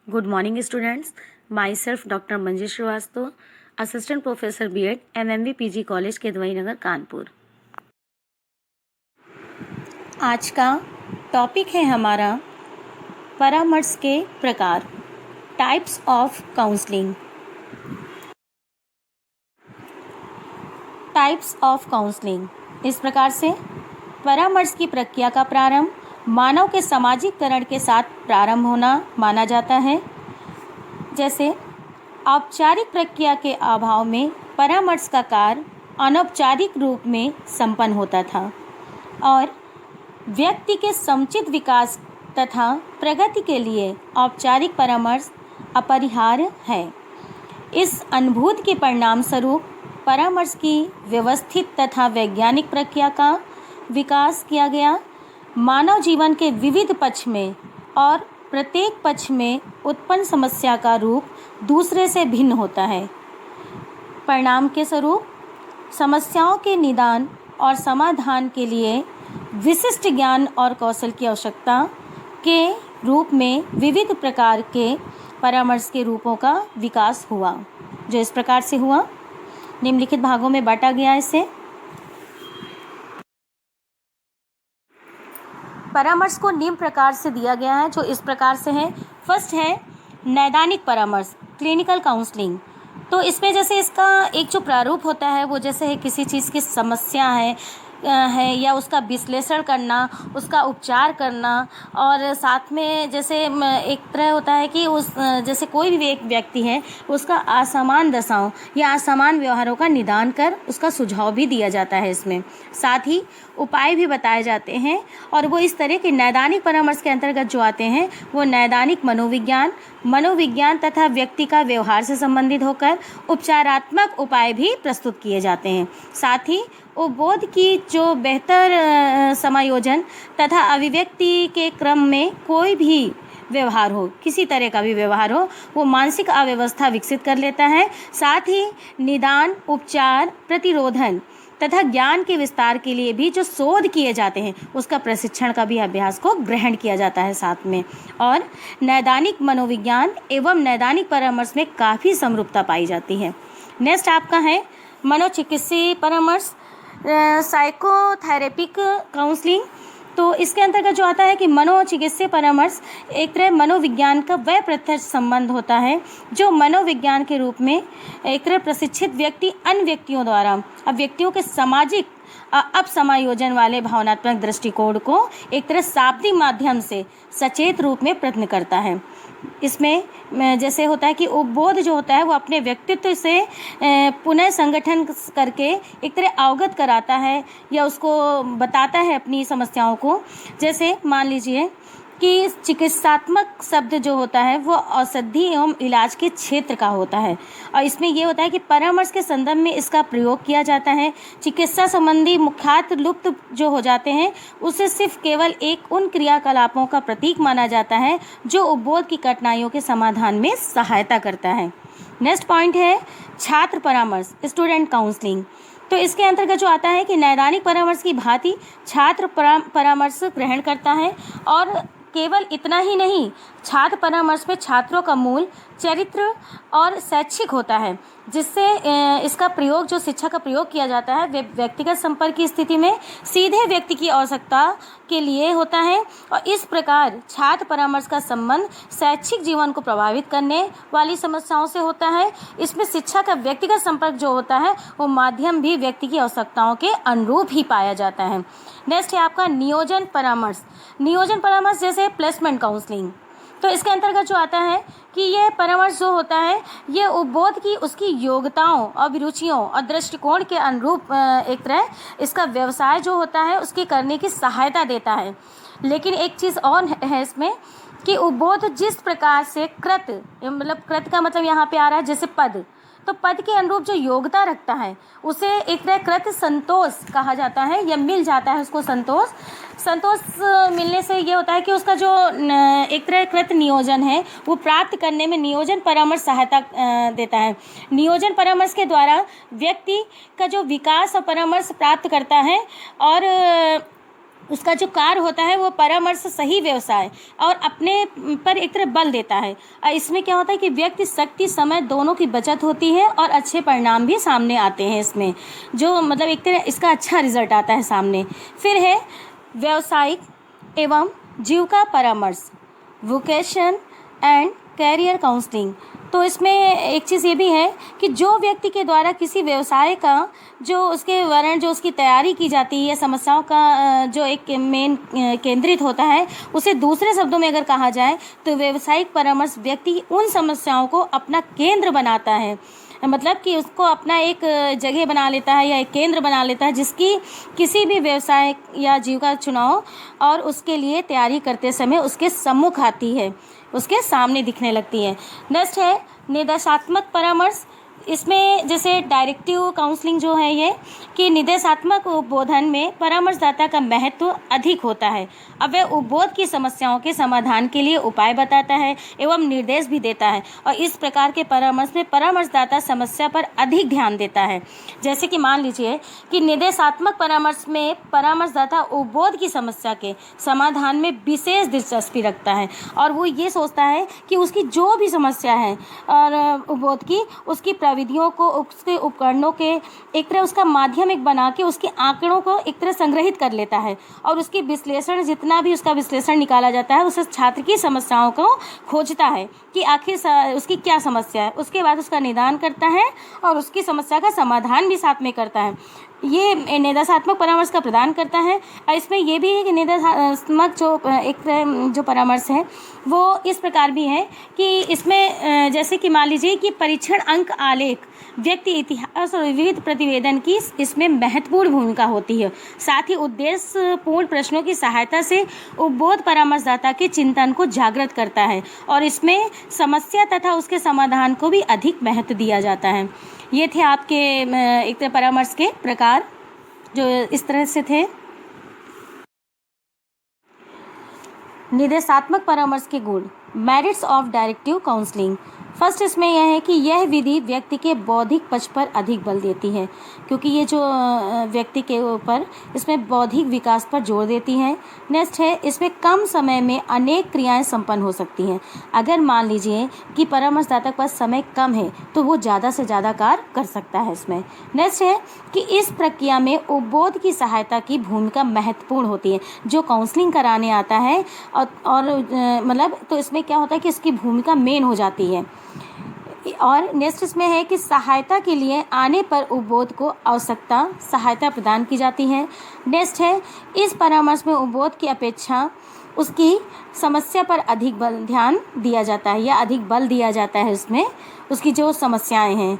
Good morning, students. Myself, Dr. Manjesh Srivastava, Assistant Professor B.Ed, MMV PG College, Kidwai नगर, कानपुर। आज का topic है हमारा परामर्श के प्रकार, types of counselling. Types of counselling इस प्रकार से परामर्श की प्रक्रिया का प्रारंभ मानव के सामाजिककरण के साथ प्रारंभ होना माना जाता है। जैसे औपचारिक प्रक्रिया के अभाव में परामर्श का कार्य अनौपचारिक रूप में संपन्न होता था और व्यक्ति के समुचित विकास तथा प्रगति के लिए औपचारिक परामर्श अपरिहार्य है। इस अनुभूति के परिणाम स्वरूप परामर्श की व्यवस्थित तथा वैज्ञानिक प्रक्रिया का विकास किया गया। मानव जीवन के विविध पक्ष में और प्रत्येक पक्ष में उत्पन्न समस्या का रूप दूसरे से भिन्न होता है। परिणाम के स्वरूप समस्याओं के निदान और समाधान के लिए विशिष्ट ज्ञान और कौशल की आवश्यकता के रूप में विविध प्रकार के परामर्श के रूपों का विकास हुआ, जो इस प्रकार से हुआ। निम्नलिखित भागों में बांटा गया। इसे परामर्श को निम्न प्रकार से दिया गया है, जो इस प्रकार से है। फर्स्ट है नैदानिक परामर्श, क्लिनिकल काउंसलिंग। तो इसमें जैसे इसका एक जो प्रारूप होता है वो जैसे है किसी चीज़ की समस्या है या उसका विश्लेषण करना, उसका उपचार करना, और साथ में जैसे एक तरह होता है कि उस जैसे कोई भी एक व्यक्ति है उसका असमान दशाओं या असमान व्यवहारों का निदान कर उसका सुझाव भी दिया जाता है। इसमें साथ ही उपाय भी बताए जाते हैं और वो इस तरह के नैदानिक परामर्श के अंतर्गत जो आते हैं वो नैदानिक मनोविज्ञान तथा व्यक्ति का व्यवहार से संबंधित होकर उपचारात्मक उपाय भी प्रस्तुत किए जाते हैं। साथ ही उपबोध की जो बेहतर समायोजन तथा अभिव्यक्ति के क्रम में कोई भी व्यवहार हो, किसी तरह का भी व्यवहार हो, वो मानसिक अव्यवस्था विकसित कर लेता है। साथ ही निदान, उपचार, प्रतिरोधन तथा ज्ञान के विस्तार के लिए भी जो शोध किए जाते हैं उसका प्रशिक्षण का भी अभ्यास को ग्रहण किया जाता है साथ में। और नैदानिक मनोविज्ञान एवं नैदानिक परामर्श में काफ़ी समरूपता पाई जाती है। नेक्स्ट आपका है मनोचिकित्सीय परामर्श, साइकोथेरेपिक काउंसलिंग। तो इसके अंतर्गत जो आता है कि मनोचिकित्सीय परामर्श एक तरह मनोविज्ञान का वह प्रत्यक्ष संबंध होता है जो मनोविज्ञान के रूप में एक तरह प्रशिक्षित व्यक्ति अन्य व्यक्तियों द्वारा अब व्यक्तियों के सामाजिक अपसमायोजन वाले भावनात्मक दृष्टिकोण को एक तरह शाब्दिक माध्यम से सचेत रूप में प्रश्न करता है। इसमें जैसे होता है कि उपबोध जो होता है वो अपने व्यक्तित्व से पुनः संगठन करके एक तरह अवगत कराता है या उसको बताता है अपनी समस्याओं को। जैसे मान लीजिए कि चिकित्सात्मक शब्द जो होता है वो औषधि एवं इलाज के क्षेत्र का होता है और इसमें ये होता है कि परामर्श के संदर्भ में इसका प्रयोग किया जाता है। चिकित्सा संबंधी मुख्यार्थ लुप्त जो हो जाते हैं उसे सिर्फ केवल एक उन क्रियाकलापों का प्रतीक माना जाता है जो उपबोध की कठिनाइयों के समाधान में सहायता करता है। नेक्स्ट पॉइंट है छात्र परामर्श, स्टूडेंट काउंसलिंग। तो इसके अंतर्गत जो आता है कि नैदानिक परामर्श की भांति छात्र परामर्श ग्रहण करता है और केवल इतना ही नहीं, छात्र परामर्श में छात्रों का मूल चरित्र और शैक्षिक होता है, जिससे इसका प्रयोग जो शिक्षा का प्रयोग किया जाता है व्यक्तिगत संपर्क की स्थिति में सीधे व्यक्ति की आवश्यकता के लिए होता है। और इस प्रकार छात्र परामर्श का संबंध शैक्षिक जीवन को प्रभावित करने वाली समस्याओं से होता है। इसमें शिक्षा का व्यक्तिगत संपर्क जो होता है वो माध्यम भी व्यक्ति की आवश्यकताओं के अनुरूप ही पाया जाता है। नेक्स्ट है आपका नियोजन परामर्श जैसे प्लेसमेंट काउंसलिंग। तो इसके अंतर्गत जो आता है कि यह परामर्श जो होता है ये उपबोध की उसकी योग्यताओं, अभिरुचियों और दृष्टिकोण के अनुरूप एक तरह इसका व्यवसाय जो होता है उसके करने की सहायता देता है। लेकिन एक चीज़ और है इसमें कि उपबोध जिस प्रकार से कृत का मतलब यहाँ पे आ रहा है जैसे पद, तो पद के अनुरूप जो योग्यता रखता है उसे एक तरह कृत संतोष कहा जाता है या मिल जाता है उसको संतोष मिलने से ये होता है कि उसका जो एक तरह कृत नियोजन है वो प्राप्त करने में नियोजन परामर्श सहायता देता है। नियोजन परामर्श के द्वारा व्यक्ति का जो विकास और परामर्श प्राप्त करता है और उसका जो कार्य होता है वो परामर्श सही व्यवसाय और अपने पर एक तरह बल देता है। इसमें क्या होता है कि व्यक्ति शक्ति समय दोनों की बचत होती है और अच्छे परिणाम भी सामने आते हैं इसमें, जो मतलब एक तरह इसका अच्छा रिजल्ट आता है सामने। फिर है व्यावसायिक एवं जीविका परामर्श, वोकेशन एंड कैरियर काउंसलिंग। तो इसमें एक चीज़ ये भी है कि जो व्यक्ति के द्वारा किसी व्यवसाय का जो उसके वर्ण जो उसकी तैयारी की जाती है, समस्याओं का जो एक मेन केंद्रित होता है, उसे दूसरे शब्दों में अगर कहा जाए तो व्यावसायिक परामर्श व्यक्ति उन समस्याओं को अपना केंद्र बनाता है, मतलब कि उसको अपना एक जगह बना लेता है या एक केंद्र बना लेता है जिसकी किसी भी व्यवसाय या जीविका चुनाव और उसके लिए तैयारी करते समय उसके सम्मुख आती है, उसके सामने दिखने लगती है। नेक्स्ट है निर्देशात्मक परामर्श। इसमें जैसे डायरेक्टिव काउंसलिंग जो है ये कि निर्देशात्मक उद्बोधन में परामर्शदाता का महत्व अधिक होता है। अब वह उपबोध की समस्याओं के समाधान के लिए उपाय बताता है एवं निर्देश भी देता है और इस प्रकार के परामर्श में परामर्शदाता समस्या पर अधिक ध्यान देता है। जैसे कि मान लीजिए कि निर्देशात्मक परामर्श में परामर्शदाता उपबोध की समस्या के समाधान में विशेष दिलचस्पी रखता है और वो ये सोचता है कि उसकी जो भी समस्या है और उपबोध की उसकी प्रविधियों को, उसके उपकरणों के एक तरह उसका माध्यम एक बना के उसके आंकड़ों को एक तरह संग्रहित कर लेता है और उसकी विश्लेषण, जितना भी उसका विश्लेषण निकाला जाता है, उस छात्र की समस्याओं को खोजता है कि आखिर उसकी क्या समस्या है। उसके बाद उसका निदान करता है और उसकी समस्या का समाधान भी साथ में करता है। ये निर्देशात्मक परामर्श का प्रदान करता है। और इसमें यह भी है कि निर्देशात्मक जो परामर्श है वो इस प्रकार भी है कि इसमें जैसे कि मान लीजिए कि परीक्षण अंक आलेख, व्यक्ति इतिहास और विविध प्रतिवेदन की इसमें महत्वपूर्ण भूमिका होती है। साथ ही उद्देश्यपूर्ण प्रश्नों की सहायता से उपबोध परामर्शदाता के चिंतन को जागृत करता है और इसमें समस्या तथा उसके समाधान को भी अधिक महत्व दिया जाता है। ये थे आपके एक तरह परामर्श के प्रकार जो इस तरह से थे। निर्देशात्मक परामर्श के गुण, merits of directive counselling. First इसमें यह है कि यह विधि व्यक्ति के बौद्धिक पक्ष पर अधिक बल देती है, क्योंकि ये जो व्यक्ति के ऊपर इसमें बौद्धिक विकास पर जोर देती है। नेक्स्ट है इसमें कम समय में अनेक क्रियाएं संपन्न हो सकती हैं। अगर मान लीजिए कि परामर्शदाता के पास समय कम है तो वो ज़्यादा से ज़्यादा कार्य कर सकता है इसमें। नेक्स्ट है कि इस प्रक्रिया में उपबोध की सहायता की भूमिका महत्वपूर्ण होती है। जो काउंसलिंग कराने आता है और मतलब तो इसमें क्या होता है कि इसकी भूमिका मेन हो जाती है। और नेक्स्ट इसमें है कि सहायता के लिए आने पर उपबोध को आवश्यकता सहायता प्रदान की जाती है। नेक्स्ट है इस परामर्श में उपबोध की अपेक्षा उसकी समस्या पर अधिक ध्यान दिया जाता है या अधिक बल दिया जाता है उसमें उसकी जो समस्याएं हैं।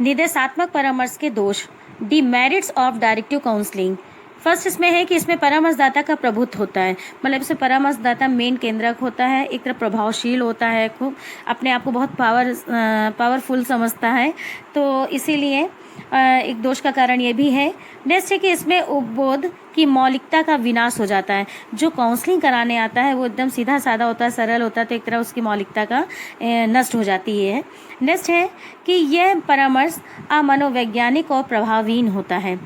निर्देशात्मक परामर्श के दोष, demerits of directive counselling. First इसमें है कि इसमें परामर्शदाता का प्रभुत्व होता है, मतलब इसमें परामर्शदाता मेन केंद्रक होता है, एक तरह प्रभावशील होता है, खूब अपने आप को बहुत पावरफुल समझता है, तो इसीलिए एक दोष का कारण ये भी है। नेक्स्ट है कि इसमें उपबोध की मौलिकता का विनाश हो जाता है। जो काउंसलिंग कराने आता है वो एकदम सीधा साधा होता है, सरल होता है, तो एक तरह उसकी मौलिकता का नष्ट हो जाती है। नेक्स्ट है कि यह परामर्श अमनोवैज्ञानिक और प्रभावहीन होता है।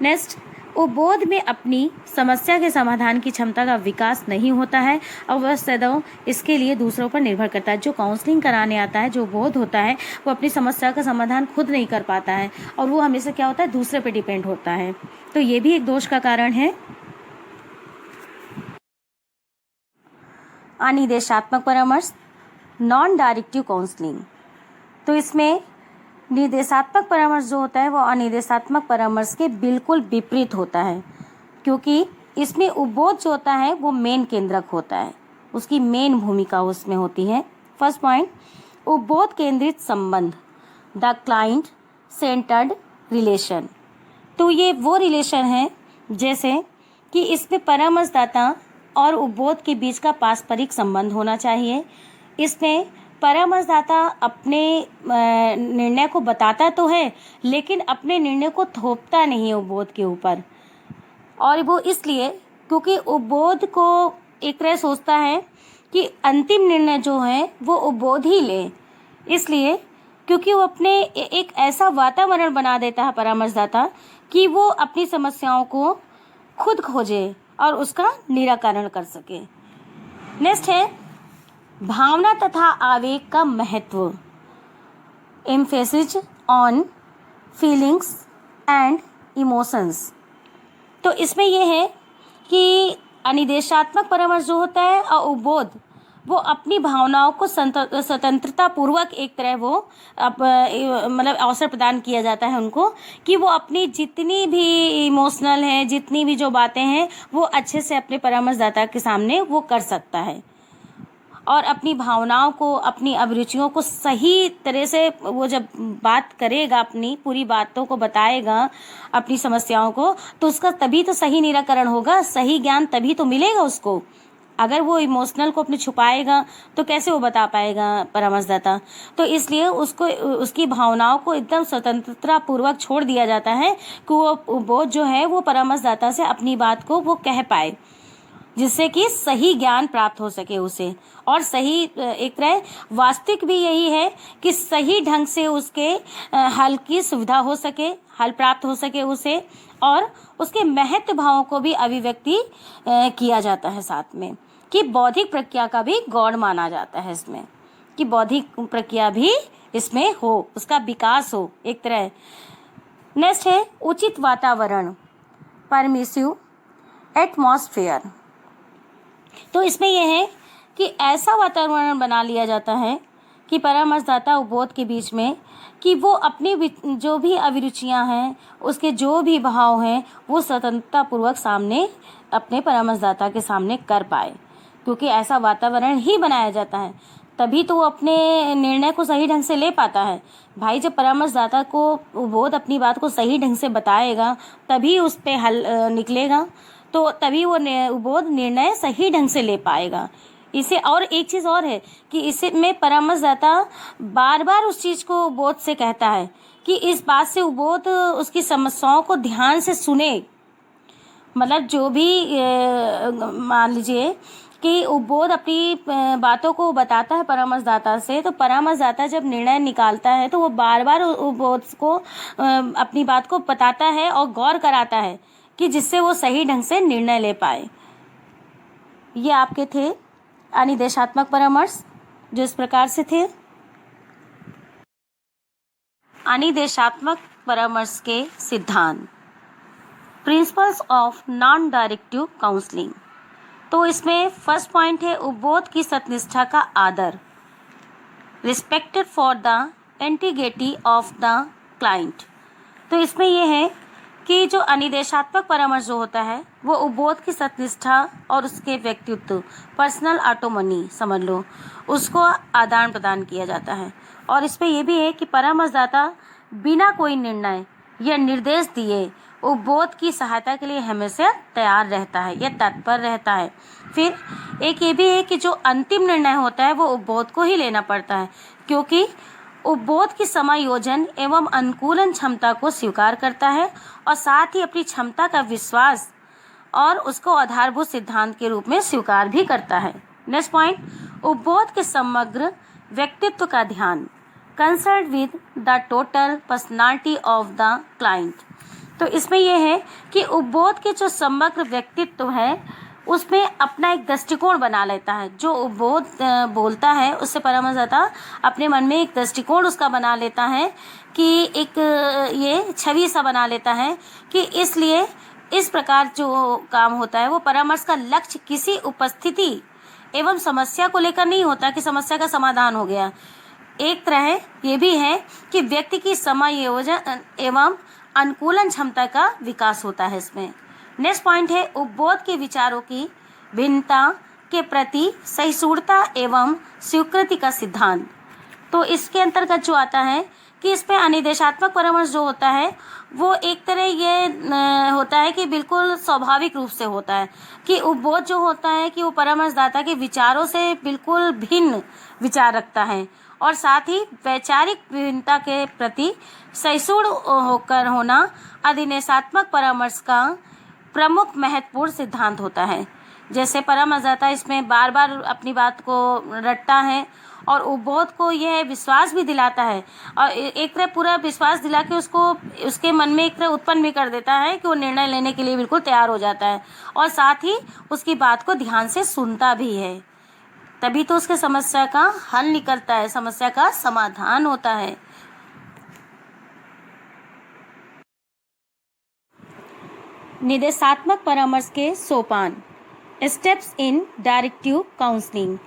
नेक्स्ट, उपबोध में अपनी समस्या के समाधान की क्षमता का विकास नहीं होता है और वह सदैव इसके लिए दूसरों पर निर्भर करता है। जो काउंसलिंग कराने आता है, जो बोध होता है, वो अपनी समस्या का समाधान खुद नहीं कर पाता है और वो हमेशा क्या होता है, दूसरे पे डिपेंड होता है, तो ये भी एक दोष का कारण है। अनिर्देशात्मक परामर्श, नॉन डायरेक्टिव काउंसलिंग। तो इसमें निर्देशात्मक परामर्श जो होता है वो अनिर्देशात्मक परामर्श के बिल्कुल विपरीत होता है, क्योंकि इसमें उपबोध जो होता है वो मेन केंद्रक होता है, उसकी मेन भूमिका उसमें होती है। फर्स्ट पॉइंट, उपबोध केंद्रित संबंध, द क्लाइंट सेंटर्ड रिलेशन। तो ये वो रिलेशन है जैसे कि इसमें परामर्शदाता और उपबोध के बीच का पारस्परिक संबंध होना चाहिए। इसमें परामर्शदाता अपने निर्णय को बताता तो है, लेकिन अपने निर्णय को थोपता नहीं है उपबोध के ऊपर, और वो इसलिए क्योंकि उपबोध को एक तरह सोचता है कि अंतिम निर्णय जो है वो उपबोध ही ले, इसलिए क्योंकि वो अपने एक ऐसा वातावरण बना देता है परामर्शदाता कि वो अपनी समस्याओं को खुद खोजे और उसका निराकरण कर सके। नेक्स्ट है भावना तथा आवेग का महत्व, emphasis on feelings and emotions. तो इसमें यह है कि अनिदेशात्मक परामर्श जो होता है और उपबोध, वो अपनी भावनाओं को स्वतंत्रता पूर्वक एक तरह वो मतलब अवसर प्रदान किया जाता है उनको कि वो अपनी जितनी भी इमोशनल है, जितनी भी जो बातें हैं वो अच्छे से अपने परामर्शदाता के सामने वो कर सकता है और अपनी भावनाओं को, अपनी अभिरुचियों को सही तरह से वो जब बात करेगा, अपनी पूरी बातों को बताएगा, अपनी समस्याओं को, तो उसका तभी तो सही निराकरण होगा, सही ज्ञान तभी तो मिलेगा उसको। अगर वो इमोशनल को अपने छुपाएगा तो कैसे वो बता पाएगा परामर्शदाता। तो इसलिए उसको उसकी भावनाओं को एकदम स्वतंत्रता पूर्वक छोड़ दिया जाता है कि वो जो है वो परामर्शदाता से अपनी बात को वो कह पाए, जिससे कि सही ज्ञान प्राप्त हो सके उसे। और सही एक तरह वास्तविक भी यही है कि सही ढंग से उसके हल की सुविधा हो सके, हल प्राप्त हो सके उसे, और उसके महत्व भावों को भी अभिव्यक्ति किया जाता है साथ में, कि बौद्धिक प्रक्रिया का भी गौण माना जाता है इसमें, कि बौद्धिक प्रक्रिया भी इसमें हो, उसका विकास हो एक तरह। नेक्स्ट है उचित वातावरण, परमिसिव एटमॉस्फेयर। तो इसमें यह है कि ऐसा वातावरण बना लिया जाता है कि परामर्शदाता उपबोध के बीच में कि वो अपनी जो भी अभिरुचियां हैं, उसके जो भी भाव हैं, वो स्वतंत्रता पूर्वक सामने अपने परामर्शदाता के सामने कर पाए, क्योंकि ऐसा वातावरण ही बनाया जाता है तभी तो वो अपने निर्णय को सही ढंग से ले पाता है। भाई जब परामर्शदाता को उपबोध अपनी बात को सही ढंग से बताएगा तभी उस पे हल निकलेगा, तो तभी वो उपबोध निर्णय सही ढंग से ले पाएगा। इसे और एक चीज़ और है कि इसे में परामर्शदाता बार बार उस चीज़ को उपबोध से कहता है कि इस बात से उपबोध उसकी समस्याओं को ध्यान से सुने। मतलब जो भी मान लीजिए कि उपबोध अपनी बातों को बताता है परामर्शदाता से, तो परामर्शदाता जब निर्णय निकालता है तो वो बार बार उपबोध को अपनी बात को बताता है और गौर कराता है कि जिससे वो सही ढंग से निर्णय ले पाए। ये आपके थे अनिदेशात्मक परामर्श, जो इस प्रकार से थे। अनिदेशात्मक परामर्श के सिद्धांत, principles of non directive counselling. तो इसमें फर्स्ट पॉइंट है उपबोध की सत्यनिष्ठा का आदर, respected for the integrity of the client. तो इसमें यह है कि जो अनिदेशात्मक परामर्श जो होता है वो उपबोध की सत्यनिष्ठा और उसके व्यक्तित्व, पर्सनल ऑटोनॉमी समझ लो, उसको आदान प्रदान किया जाता है। और इसमें यह भी है कि परामर्शदाता बिना कोई निर्णय या निर्देश दिए उपबोध की सहायता के लिए हमेशा तैयार रहता है या तत्पर रहता है। फिर एक ये भी है कि जो अंतिम निर्णय होता है वो उपबोध को ही लेना पड़ता है, क्योंकि उपबोध की समायोजन एवं अनुकूलन क्षमता को स्वीकार करता है और साथ ही अपनी क्षमता का विश्वास और उसको आधारभूत सिद्धांत के रूप में स्वीकार भी करता है। नेक्स्ट पॉइंट, उपबोध के समग्र व्यक्तित्व का ध्यान, concern with the total personality of the client. तो इसमें यह है कि उपबोध के जो समग्र व्यक्तित्व है उसमें अपना एक दृष्टिकोण बना लेता है। जो उपबोध बोलता है उससे परामर्शदाता अपने मन में एक दृष्टिकोण उसका बना लेता है कि एक ये छवि सा बना लेता है कि इसलिए इस प्रकार जो काम होता है वो परामर्श का लक्ष्य किसी उपस्थिति एवं समस्या को लेकर नहीं होता कि समस्या का समाधान हो गया। एक तरह ये भी है कि व्यक्ति की समायोजन एवं अनुकूलन क्षमता का विकास होता है इसमें। नेक्स्ट पॉइंट है उपबोध के विचारों की भिन्नता के प्रति सहिष्णुता एवं स्वीकृति का सिद्धांत। तो इसके अंतर्गत जो आता है कि इसमें अनिदेशात्मक परामर्श जो होता है वो एक तरह ये होता है कि बिल्कुल स्वाभाविक रूप से होता है कि उपबोध जो होता है कि वो परामर्शदाता के विचारों से बिल्कुल भिन्न विचार रखता है और साथ ही वैचारिक विभिन्नता के प्रति सहिष्णु होकर होना अनिदेशात्मक परामर्श का प्रमुख महत्वपूर्ण सिद्धांत होता है। जैसे परामर्शदाता इसमें बार बार अपनी बात को रटता है और उपबोध को यह विश्वास भी दिलाता है और एक तरह पूरा विश्वास दिला के उसको उसके मन में एक तरह उत्पन्न भी कर देता है कि वो निर्णय लेने के लिए बिल्कुल तैयार हो जाता है और साथ ही उसकी बात को ध्यान से सुनता भी है। तभी तो उसके समस्या का हल निकलता है, समस्या का समाधान होता है। निर्देशात्मक परामर्श के सोपान, steps in directive counselling.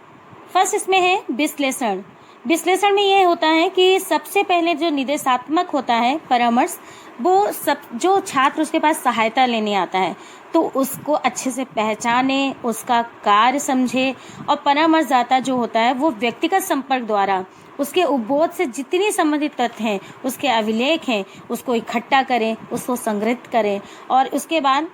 First इसमें है विश्लेषण। विश्लेषण में यह होता है कि सबसे पहले जो निर्देशात्मक होता है परामर्श, वो सब जो छात्र उसके पास सहायता लेने आता है तो उसको अच्छे से पहचाने, उसका कार्य समझे और परामर्शदाता जो होता है वो व्यक्तिगत संपर्क द्वारा उसके उपबोध से जितनी संबंधित तथ्य हैं, उसके अभिलेख हैं, उसको इकट्ठा करें, उसको संग्रहित करें। और उसके बाद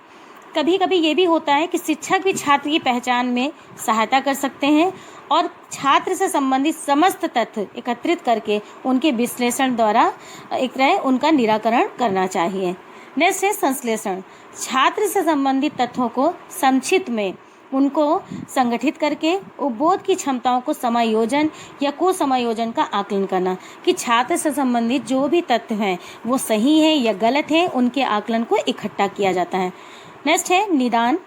कभी कभी ये भी होता है कि शिक्षक भी छात्र की पहचान में सहायता कर सकते हैं और छात्र से संबंधित समस्त तथ्य एकत्रित करके उनके विश्लेषण द्वारा एक तरह उनका निराकरण करना चाहिए। नेक्स्ट है संश्लेषण। छात्र से संबंधित तथ्यों को संक्षिप्त में उनको संगठित करके उपबोध की क्षमताओं को समायोजन या को-समायोजन का आकलन करना कि छात्र से संबंधित जो भी तथ्य हैं वो सही है या गलत है, उनके आकलन को इकट्ठा किया जाता है। नेक्स्ट है निदान।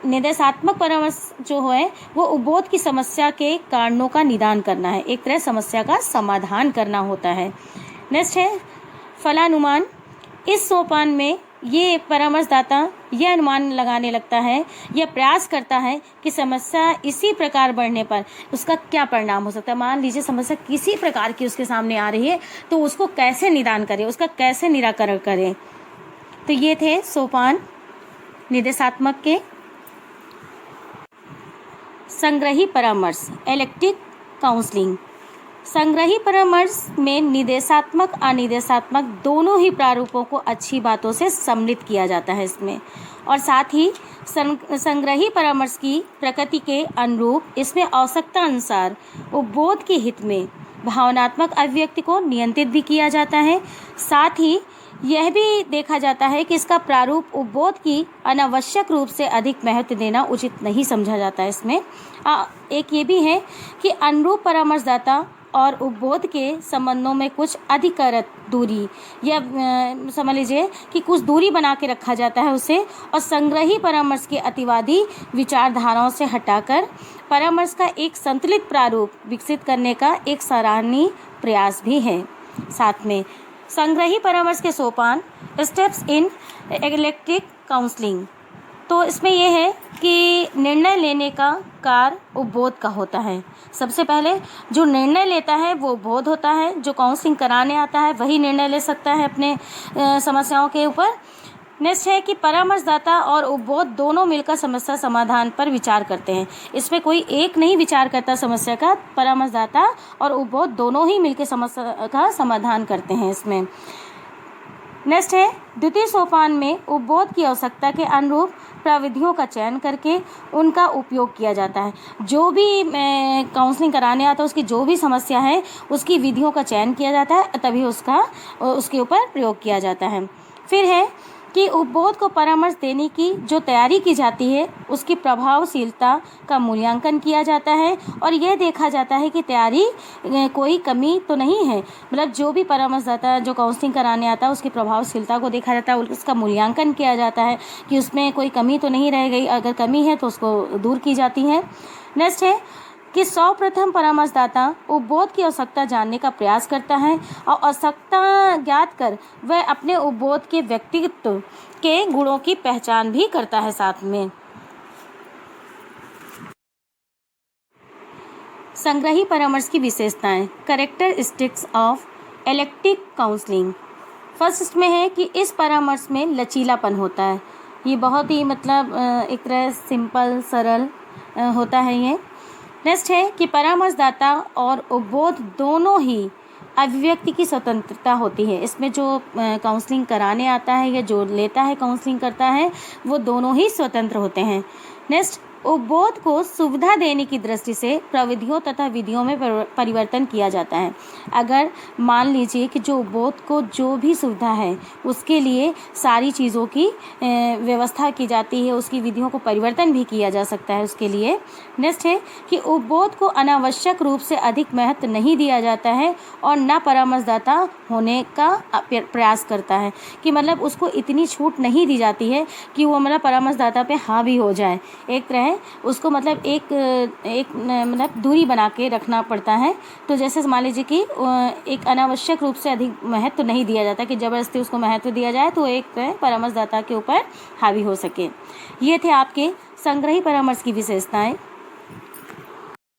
निर्देशात्मक परामर्श जो है वो उपबोध की समस्या के कारणों का निदान करना है, एक तरह समस्या का समाधान करना होता है। नेक्स्ट है फलानुमान। इस सोपान में ये परामर्शदाता यह अनुमान लगाने लगता है या प्रयास करता है कि समस्या इसी प्रकार बढ़ने पर उसका क्या परिणाम हो सकता है। मान लीजिए समस्या किसी प्रकार की उसके सामने आ रही है तो उसको कैसे निदान करें, उसका कैसे निराकरण करें। तो ये थे सोपान निर्देशात्मक के। संग्रही परामर्श, इलेक्टिव काउंसलिंग। संग्रही परामर्श में निर्देशात्मक अनिर्देशात्मक दोनों ही प्रारूपों को अच्छी बातों से सम्मिलित किया जाता है इसमें, और साथ ही संग्रही परामर्श की प्रकृति के अनुरूप इसमें आवश्यकता अनुसार उपबोध के हित में भावनात्मक अभिव्यक्ति को नियंत्रित भी किया जाता है। साथ ही यह भी देखा जाता है कि इसका प्रारूप उपबोध की अनावश्यक रूप से अधिक महत्व देना उचित नहीं समझा जाता है इसमें। एक ये भी है कि अनुरूप परामर्शदाता और उपबोध के संबंधों में कुछ अधिकतम दूरी या समझ लीजिए कि कुछ दूरी बना के रखा जाता है उसे, और संग्रही परामर्श के अतिवादी विचारधाराओं से हटाकर परामर्श का एक संतुलित प्रारूप विकसित करने का एक सराहनीय प्रयास भी है। साथ में संग्रही परामर्श के सोपान, स्टेप्स इन इलेक्टिव काउंसलिंग। तो इसमें यह है कि निर्णय लेने का कार्य उपबोध का होता है। सबसे पहले जो निर्णय लेता है वो उपबोध होता है, जो काउंसलिंग कराने आता है वही निर्णय ले सकता है अपने समस्याओं के ऊपर। नेक्स्ट है कि परामर्शदाता और उपबोध दोनों मिलकर समस्या समाधान पर विचार करते हैं। इसमें कोई एक नहीं विचार करता समस्या का, परामर्शदाता और उपबोध दोनों ही मिलकर समस्या का समाधान करते हैं इसमें। नेक्स्ट है द्वितीय सोपान में उपबोध की आवश्यकता के अनुरूप प्रविधियों का चयन करके उनका उपयोग किया जाता है। जो भी काउंसलिंग कराने आता है उसकी जो भी समस्या है उसकी विधियों का चयन किया जाता है, तभी उसके ऊपर प्रयोग किया जाता है। फिर है कि उपबोध को परामर्श देने की जो तैयारी की जाती है उसकी प्रभावशीलता का मूल्यांकन किया जाता है और यह देखा जाता है कि तैयारी कोई कमी तो नहीं है। मतलब जो भी परामर्शदाता जो काउंसलिंग कराने आता है उसकी प्रभावशीलता को देखा जाता है, उसका मूल्यांकन किया जाता है कि उसमें कोई कमी तो नहीं रह गई, अगर कमी है तो उसको दूर की जाती है। नेक्स्ट है कि सर्वप्रथम परामर्शदाता उपबोध की आवश्यकता जानने का प्रयास करता है और आवश्यकता ज्ञात कर वह अपने उपबोध के व्यक्तित्व के गुणों की पहचान भी करता है। साथ में संग्रही परामर्श की विशेषताएं, characteristics of elective counselling. First में है कि इस परामर्श में लचीलापन होता है। ये बहुत ही मतलब एक तरह सिंपल सरल होता है ये। नेक्स्ट है कि परामर्शदाता और उपबोध दोनों ही अभिव्यक्ति की स्वतंत्रता होती है। इसमें जो काउंसलिंग कराने आता है या जो लेता है काउंसलिंग करता है वो दोनों ही स्वतंत्र होते हैं। नेक्स्ट उपबोध को सुविधा देने की दृष्टि से प्रविधियों तथा विधियों में परिवर्तन किया जाता है। अगर मान लीजिए कि जो उपबोध को जो भी सुविधा है उसके लिए सारी चीज़ों की व्यवस्था की जाती है, उसकी विधियों को परिवर्तन भी किया जा सकता है उसके लिए। नेक्स्ट है कि उपबोध को अनावश्यक रूप से अधिक महत्व नहीं दिया जाता है और न परामर्शदाता होने का प्रयास करता है, कि मतलब उसको इतनी छूट नहीं दी जाती है कि वो मतलब परामर्शदाता पे हावी हो जाए। एक तरह उसको मतलब एक मतलब दूरी बना के रखना पड़ता है। तो जैसे मान लीजिए कि एक अनावश्यक रूप से अधिक महत्व नहीं दिया जाता कि ज़बरदस्ती उसको महत्व दिया जाए तो एक परामर्शदाता के ऊपर हावी हो सके। ये थे आपके संग्रही परामर्श की विशेषताएं।